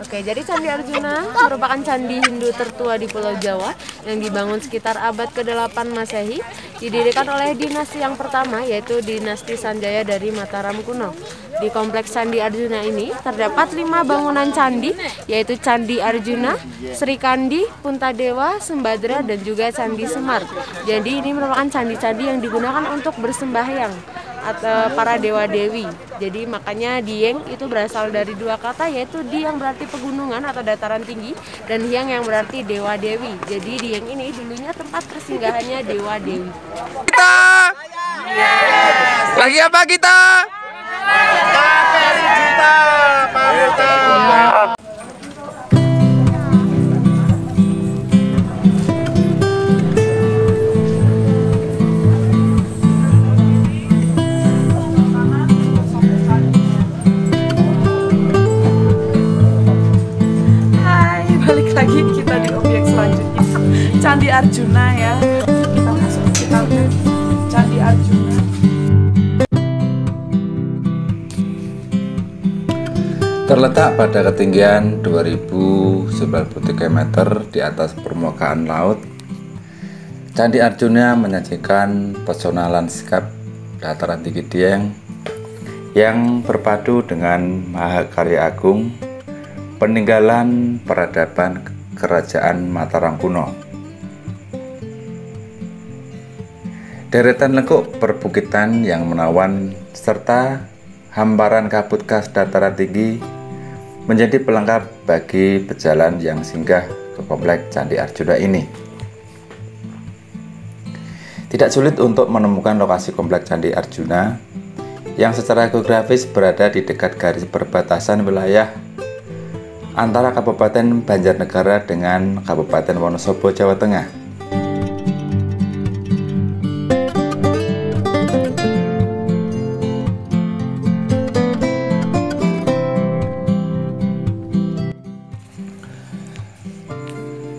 Oke, jadi Candi Arjuna merupakan candi Hindu tertua di Pulau Jawa yang dibangun sekitar abad ke-8 Masehi, didirikan oleh dinasti yang pertama yaitu dinasti Sanjaya dari Mataram kuno. Di kompleks Candi Arjuna ini terdapat 5 bangunan candi yaitu Candi Arjuna, Sri Kandi, Puntadewa, Sembadra dan juga Candi Semar. Jadi ini merupakan candi-candi yang digunakan untuk bersembahyang atau para dewa-dewi. Jadi makanya Dieng itu berasal dari 2 kata, yaitu Di yang berarti pegunungan atau dataran tinggi dan Hyang yang berarti dewa-dewi. Jadi Dieng ini dulunya tempat persinggahannya dewa-dewi. Kita lagi apa kita? KPRI Juta Pamutan. Lagi kita di objek selanjutnya Candi Arjuna ya. Kita masuk sekitar Candi Arjuna. Terletak pada ketinggian 2093 meter di atas permukaan laut, Candi Arjuna menyajikan pesona lanskap dataran tinggi Dieng yang berpadu dengan mahakarya agung peninggalan peradaban kerajaan Mataram kuno. Deretan lekuk perbukitan yang menawan serta hamparan kabut khas dataran tinggi menjadi pelengkap bagi pejalan yang singgah ke kompleks Candi Arjuna ini. Tidak sulit untuk menemukan lokasi kompleks Candi Arjuna yang secara geografis berada di dekat garis perbatasan wilayah antara Kabupaten Banjarnegara dengan Kabupaten Wonosobo, Jawa Tengah.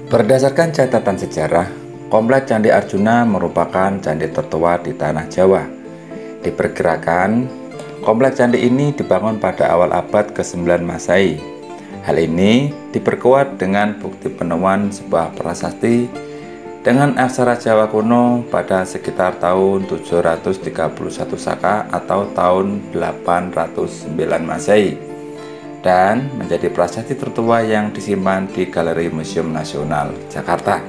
Berdasarkan catatan sejarah, kompleks Candi Arjuna merupakan candi tertua di tanah Jawa. Diperkirakan, kompleks candi ini dibangun pada awal abad ke-9 Masehi. Hal ini diperkuat dengan bukti penemuan sebuah prasasti dengan aksara Jawa kuno pada sekitar tahun 731 Saka atau tahun 809 Masehi dan menjadi prasasti tertua yang disimpan di Galeri Museum Nasional Jakarta.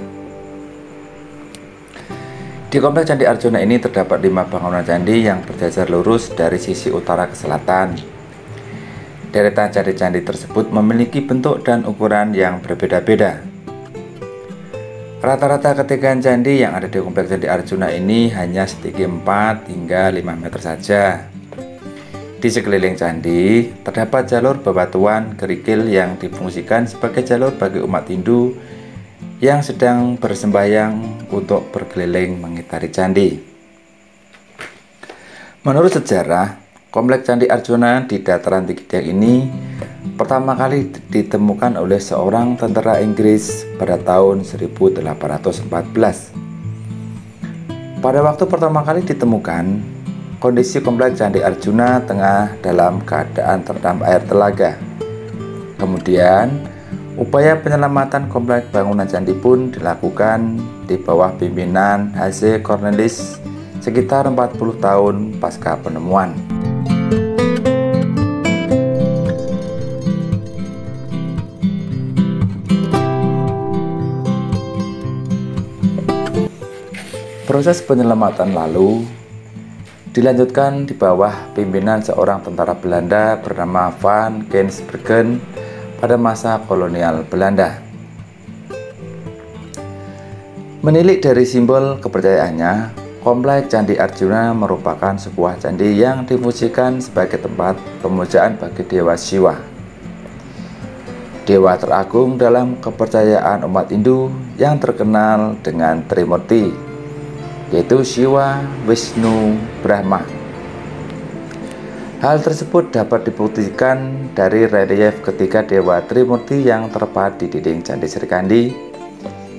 Di kompleks Candi Arjuna ini terdapat 5 bangunan candi yang berjajar lurus dari sisi utara ke selatan. Deretan candi-candi tersebut memiliki bentuk dan ukuran yang berbeda-beda. Rata-rata ketinggian candi yang ada di kompleks Candi Arjuna ini hanya setinggi 4 hingga 5 meter saja. Di sekeliling candi terdapat jalur bebatuan kerikil yang difungsikan sebagai jalur bagi umat Hindu yang sedang bersembahyang untuk berkeliling mengitari candi. Menurut sejarah, kompleks Candi Arjuna di dataran tinggi Dieng ini pertama kali ditemukan oleh seorang tentara Inggris pada tahun 1814. Pada waktu pertama kali ditemukan, kondisi kompleks Candi Arjuna tengah dalam keadaan terendam air telaga. Kemudian, upaya penyelamatan kompleks bangunan candi pun dilakukan di bawah pimpinan H.C. Cornelis sekitar 40 tahun pasca penemuan. Proses penyelamatan lalu dilanjutkan di bawah pimpinan seorang tentara Belanda bernama Van Gensbergen pada masa kolonial Belanda. Menilik dari simbol kepercayaannya, kompleks Candi Arjuna merupakan sebuah candi yang difungsikan sebagai tempat pemujaan bagi Dewa Siwa, dewa teragung dalam kepercayaan umat Hindu yang terkenal dengan Trimurti, yaitu Siwa, Wisnu, Brahma. Hal tersebut dapat dibuktikan dari relief ketiga Dewa Trimurti yang terpahat di dinding Candi Sri Kandi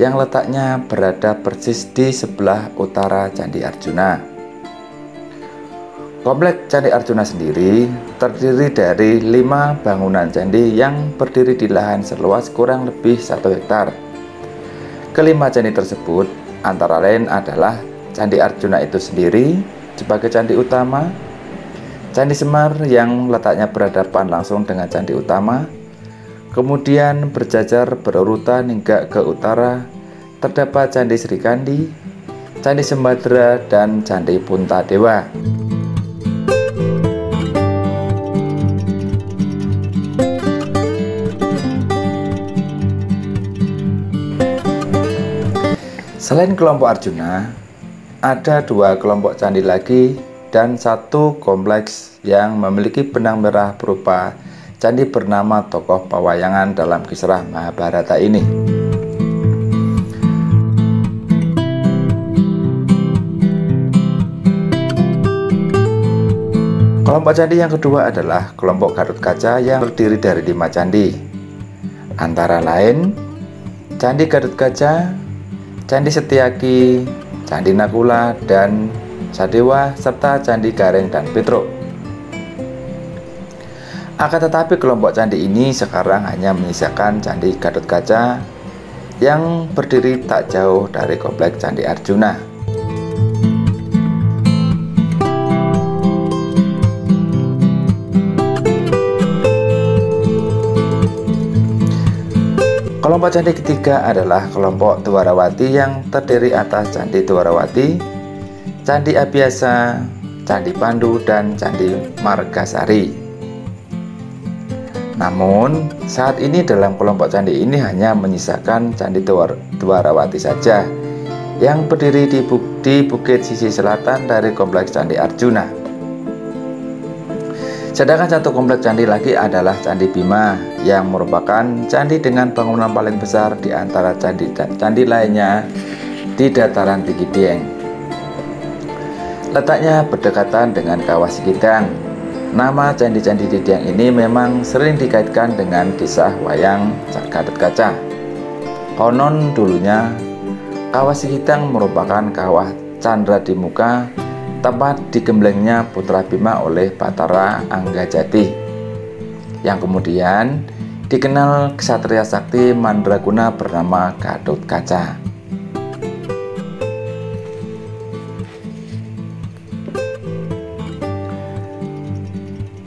yang letaknya berada persis di sebelah utara Candi Arjuna. Kompleks Candi Arjuna sendiri terdiri dari 5 bangunan candi yang berdiri di lahan seluas kurang lebih 1 hektar. Kelima candi tersebut antara lain adalah Candi Arjuna itu sendiri sebagai candi utama, Candi Semar yang letaknya berhadapan langsung dengan candi utama, kemudian berjajar berurutan hingga ke utara terdapat Candi Srikandi, Candi Sembadra, dan Candi Puntadewa. Selain kelompok Arjuna, ada 2 kelompok candi lagi dan 1 kompleks yang memiliki benang merah berupa candi bernama tokoh pewayangan dalam kisah Mahabharata ini. Kelompok candi yang kedua adalah kelompok Gatotkaca yang terdiri dari 5 candi, antara lain Candi Gatotkaca, Candi Setyaki, Candi Nakula, dan Sadewa, serta Candi Gareng dan Petruk. Akan tetapi kelompok candi ini sekarang hanya menyisakan Candi Gatotkaca yang berdiri tak jauh dari kompleks Candi Arjuna. Kelompok candi ketiga adalah kelompok Dwarawati yang terdiri atas Candi Dwarawati, Candi Abhyasa, Candi Pandu, dan Candi Margasari. Namun, saat ini dalam kelompok candi ini hanya menyisakan Candi Dwarawati saja yang berdiri di bukit sisi selatan dari kompleks Candi Arjuna. Sedangkan 1 kompleks candi lagi adalah Candi Bima yang merupakan candi dengan bangunan paling besar di antara candi lainnya di dataran tinggi Dieng. Letaknya berdekatan dengan Kawah Sikidang. Nama candi-candi di Dieng ini memang sering dikaitkan dengan kisah wayang Gatotkaca. Konon dulunya Kawah Sikidang merupakan kawah Candra di Muka, tempat digemblengnya putra Bima oleh Batara Anggajati, yang kemudian dikenal ksatria sakti mandraguna bernama Gatotkaca.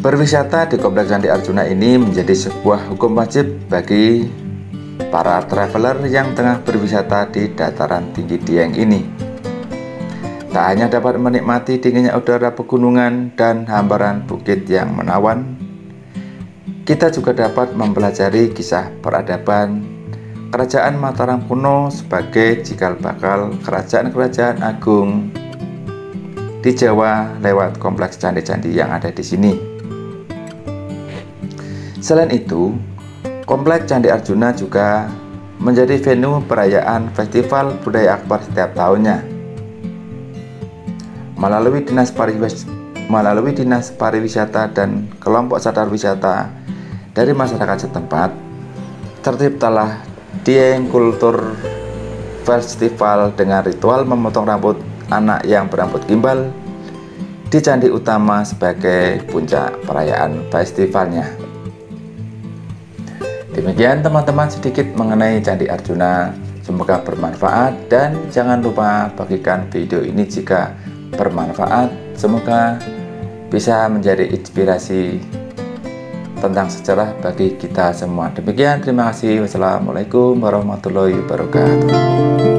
Berwisata di kompleks Candi Arjuna ini menjadi sebuah hukum wajib bagi para traveler yang tengah berwisata di dataran tinggi Dieng ini. Tak hanya dapat menikmati dinginnya udara pegunungan dan hamparan bukit yang menawan, kita juga dapat mempelajari kisah peradaban Kerajaan Mataram kuno sebagai cikal bakal kerajaan-kerajaan agung di Jawa lewat kompleks candi-candi yang ada di sini. Selain itu, kompleks Candi Arjuna juga menjadi venue perayaan Festival Budaya Akbar setiap tahunnya. Melalui Dinas Pariwisata dan kelompok sadar wisata dari masyarakat setempat, terciptalah Dieng Kultur Festival dengan ritual memotong rambut anak yang berambut gimbal di candi utama sebagai puncak perayaan festivalnya. Demikian teman-teman sedikit mengenai Candi Arjuna. Semoga bermanfaat dan jangan lupa bagikan video ini jika bermanfaat. Semoga bisa menjadi inspirasi tentang sejarah bagi kita semua. Demikian, terima kasih. Wassalamualaikum warahmatullahi wabarakatuh.